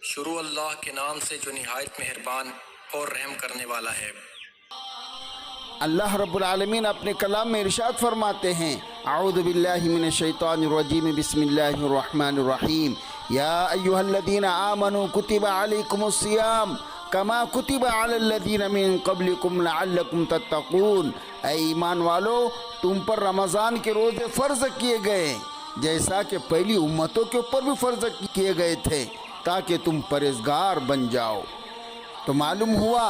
شروع اللہ کے نام سے جو نہایت مہربان اور رحم کرنے والا ہے۔ اللہ رب العالمین اپنے کلام میں ارشاد فرماتے ہیں، اعوذ باللہ من الشیطان الرجیم، بسم اللہ الرحمن الرحیم، یا ایہا الذین آمنوا کتب علیکم الصیام کما کتب علی الذین من قبلکم لعلکم تتقون۔ اے ایمان والو، تم پر رمضان کے روزے فرض کیے گئے جیسا کہ پہلی امتوں کے اوپر بھی فرض کیے گئے تھے تاکہ تم پرہیزگار بن جاؤ۔ تو معلوم ہوا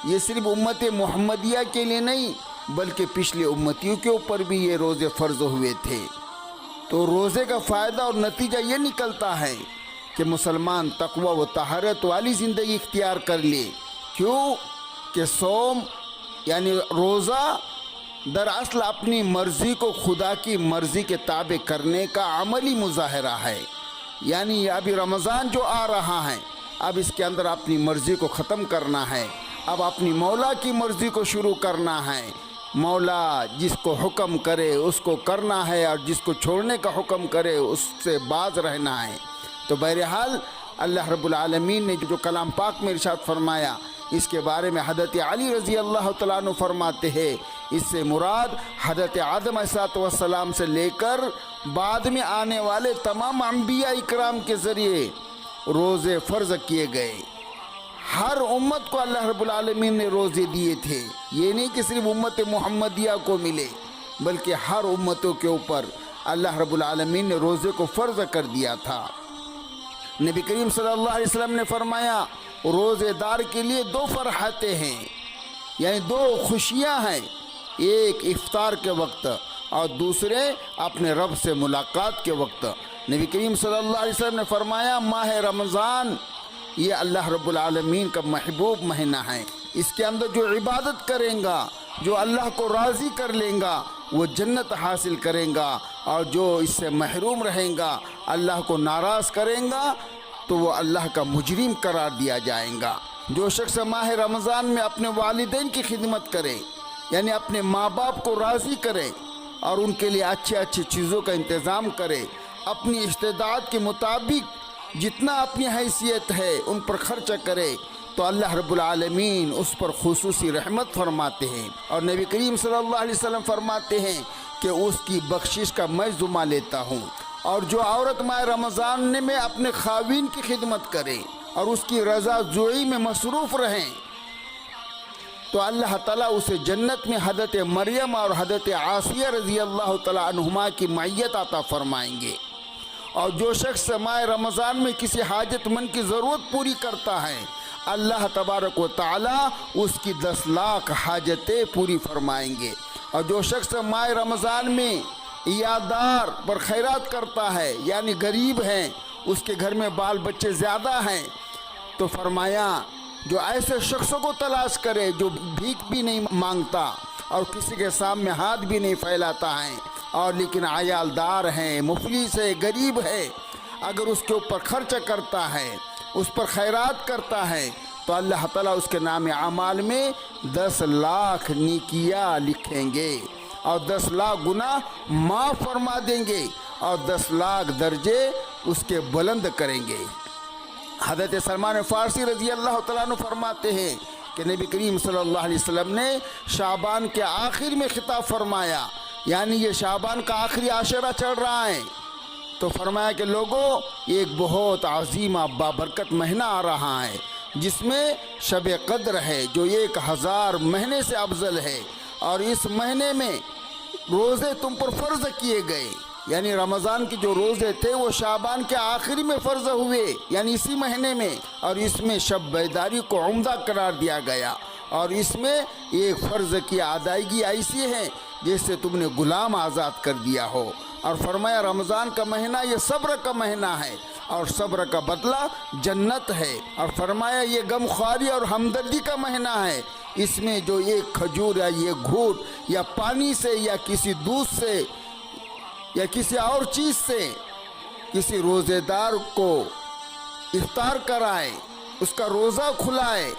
یہ صرف امت محمدیہ کے لیے نہیں بلکہ پچھلے امتیوں کے اوپر بھی یہ روزے فرض ہوئے تھے۔ تو روزے کا فائدہ اور نتیجہ یہ نکلتا ہے کہ مسلمان تقوی و طہارت والی زندگی اختیار کر لے۔ کیوں کہ صوم یعنی روزہ دراصل اپنی مرضی کو خدا کی مرضی کے تابع کرنے کا عملی مظاہرہ ہے۔ یعنی ابھی رمضان جو آ رہا ہے، اب اس کے اندر اپنی مرضی کو ختم کرنا ہے، اب اپنی مولا کی مرضی کو شروع کرنا ہے۔ مولا جس کو حکم کرے اس کو کرنا ہے اور جس کو چھوڑنے کا حکم کرے اس سے باز رہنا ہے۔ تو بہرحال اللہ رب العالمین نے جو کلام پاک میں ارشاد فرمایا، اس کے بارے میں حضرت علی رضی اللہ تعالیٰ عنہ فرماتے ہیں، اس سے مراد حضرت آدم علیہ السلام سے لے کر بعد میں آنے والے تمام انبیاء اکرام کے ذریعے روزے فرض کیے گئے۔ ہر امت کو اللہ رب العالمین نے روزے دیے تھے، یہ نہیں کہ صرف امت محمدیہ کو ملے بلکہ ہر امتوں کے اوپر اللہ رب العالمین نے روزے کو فرض کر دیا تھا۔ نبی کریم صلی اللہ علیہ وسلم نے فرمایا، روزے دار کے لیے دو فرحتیں ہیں، یعنی دو خوشیاں ہیں، ایک افطار کے وقت اور دوسرے اپنے رب سے ملاقات کے وقت۔ نبی کریم صلی اللہ علیہ وسلم نے فرمایا، ماہ رمضان یہ اللہ رب العالمین کا محبوب مہینہ ہے، اس کے اندر جو عبادت کریں گا، جو اللہ کو راضی کر لیں گا وہ جنت حاصل کریں گا، اور جو اس سے محروم رہیں گا، اللہ کو ناراض کریں گا تو وہ اللہ کا مجرم قرار دیا جائے گا۔ جو شخص ماہ رمضان میں اپنے والدین کی خدمت کرے، یعنی اپنے ماں باپ کو راضی کرے اور ان کے لیے اچھی اچھی چیزوں کا انتظام کرے، اپنی استعداد کے مطابق جتنا اپنی حیثیت ہے ان پر خرچ کرے، تو اللہ رب العالمین اس پر خصوصی رحمت فرماتے ہیں، اور نبی کریم صلی اللہ علیہ وسلم فرماتے ہیں کہ اس کی بخشش کا میں ذمہ لیتا ہوں۔ اور جو عورت ماہ رمضان میں اپنے خاوند کی خدمت کرے اور اس کی رضا جوئی میں مصروف رہیں تو اللہ تعالیٰ اسے جنت میں حضرت مریم اور حضرت عاصیہ رضی اللہ تعالیٰ عنہما کی معیت عطا فرمائیں گے۔ اور جو شخص ماہ رمضان میں کسی حاجت مند کی ضرورت پوری کرتا ہے، اللہ تبارک و تعالیٰ اس کی 10 لاکھ حاجتیں پوری فرمائیں گے۔ اور جو شخص ماہ رمضان میں عیادار پر خیرات کرتا ہے، یعنی غریب ہیں، اس کے گھر میں بال بچے زیادہ ہیں، تو فرمایا جو ایسے شخصوں کو تلاش کرے جو بھیک بھی نہیں مانگتا اور کسی کے سامنے ہاتھ بھی نہیں پھیلاتا ہے، اور لیکن عیالدار ہیں، مفلس ہے، غریب ہے، اگر اس کے اوپر خرچ کرتا ہے، اس پر خیرات کرتا ہے، تو اللہ تعالیٰ اس کے نام اعمال میں 10 لاکھ نیکیاں لکھیں گے اور 10 لاکھ گناہ معاف فرما دیں گے اور 10 لاکھ درجے اس کے بلند کریں گے۔ حضرت سلمان فارسی رضی اللہ تعالیٰ عنہ فرماتے ہیں کہ نبی کریم صلی اللہ علیہ وسلم نے شعبان کے آخر میں خطاب فرمایا، یعنی یہ شعبان کا آخری عاشرہ چل رہا ہے، تو فرمایا کہ لوگوں، ایک بہت عظیم بابرکت مہینہ آ رہا ہے جس میں شب قدر ہے جو 1000 مہینے سے افضل ہے، اور اس مہینے میں روزے تم پر فرض کیے گئے، یعنی رمضان کے جو روزے تھے وہ شعبان کے آخری میں فرض ہوئے، یعنی اسی مہینے میں، اور اس میں شب بیداری کو عمدہ قرار دیا گیا، اور اس میں ایک فرض کی ادائیگی ایسی ہے جیسے تم نے غلام آزاد کر دیا ہو۔ اور فرمایا رمضان کا مہینہ یہ صبر کا مہینہ ہے اور صبر کا بدلہ جنت ہے، اور فرمایا یہ غمخواری اور ہمدردی کا مہینہ ہے، اس میں جو ایک کھجور یا یہ گھوٹ یا پانی سے یا کسی دودھ سے یا کسی اور چیز سے کسی روزے دار کو افطار کرائے، اس کا روزہ کھلائے،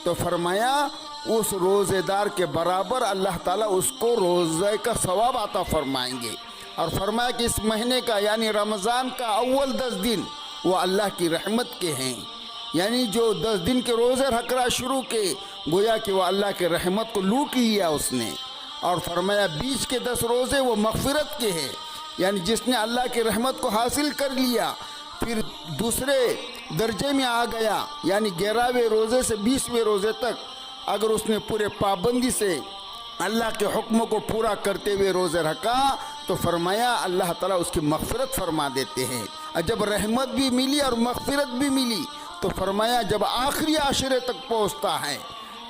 تو فرمایا اس روزے دار کے برابر اللہ تعالیٰ اس کو روزے کا ثواب عطا فرمائیں گے۔ اور فرمایا کہ اس مہینے کا یعنی رمضان کا اول 10 دن وہ اللہ کی رحمت کے ہیں، یعنی جو 10 دن کے روزے رکھنا شروع کے گویا کہ وہ اللہ کے رحمت کو لوٹ لیا اس نے. اور فرمایا بیچ کے 10 روزے وہ مغفرت کے ہیں، یعنی جس نے اللہ کی رحمت کو حاصل کر لیا پھر دوسرے درجے میں آ گیا، یعنی 11ویں روزے سے 20ویں روزے تک اگر اس نے پورے پابندی سے اللہ کے حکموں کو پورا کرتے ہوئے روزے رکھا تو فرمایا اللہ تعالیٰ اس کی مغفرت فرما دیتے ہیں. اور جب رحمت بھی ملی اور مغفرت بھی ملی تو فرمایا جب آخری عاشرے تک پہنچتا ہے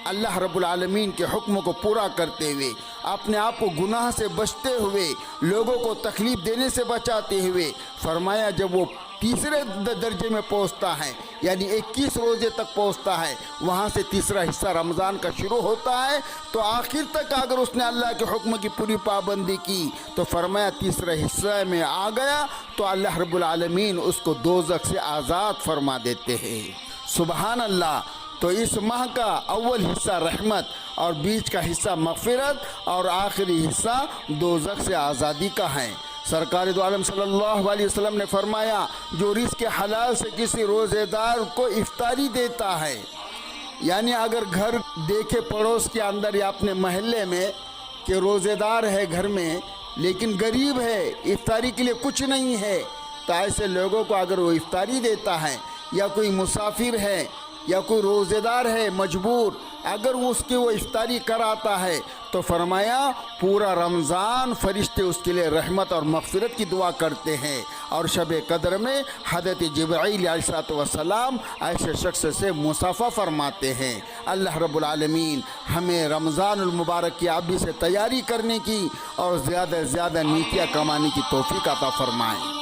اللہ رب العالمین کے حکم کو پورا کرتے ہوئے، اپنے آپ کو گناہ سے بچتے ہوئے، لوگوں کو تکلیف دینے سے بچاتے ہوئے، فرمایا جب وہ تیسرے درجے میں پہنچتا ہے یعنی 21 روزے تک پہنچتا ہے، وہاں سے تیسرا حصہ رمضان کا شروع ہوتا ہے، تو آخر تک اگر اس نے اللہ کے حکم کی پوری پابندی کی تو فرمایا تیسرے حصہ میں آ گیا تو اللہ رب العالمین اس کو دوزخ سے آزاد فرما دیتے ہیں. سبحان اللہ. تو اس ماہ کا اول حصہ رحمت اور بیچ کا حصہ مغفرت اور آخری حصہ دوزخ سے آزادی کا ہے. سرکار دو عالم صلی اللہ علیہ وسلم نے فرمایا جو رزق حلال سے کسی روزے دار کو افطاری دیتا ہے، یعنی اگر گھر دیکھے پڑوس کے اندر یا اپنے محلے میں کہ روزے دار ہے گھر میں لیکن غریب ہے، افطاری کے لیے کچھ نہیں ہے، تو ایسے لوگوں کو اگر وہ افطاری دیتا ہے یا کوئی مسافر ہے یا کوئی روزے دار ہے مجبور، اگر اس کی وہ افطاری کراتا ہے تو فرمایا پورا رمضان فرشتے اس کے لیے رحمت اور مغفرت کی دعا کرتے ہیں. اور شب قدر میں حضرت جبرائیل علیہ السلام ایسے شخص سے مصافحہ فرماتے ہیں. اللہ رب العالمین ہمیں رمضان المبارک کی ابھی سے تیاری کرنے کی اور زیادہ سے زیادہ نیکیاں کمانے کی توفیق عطا فرمائیں.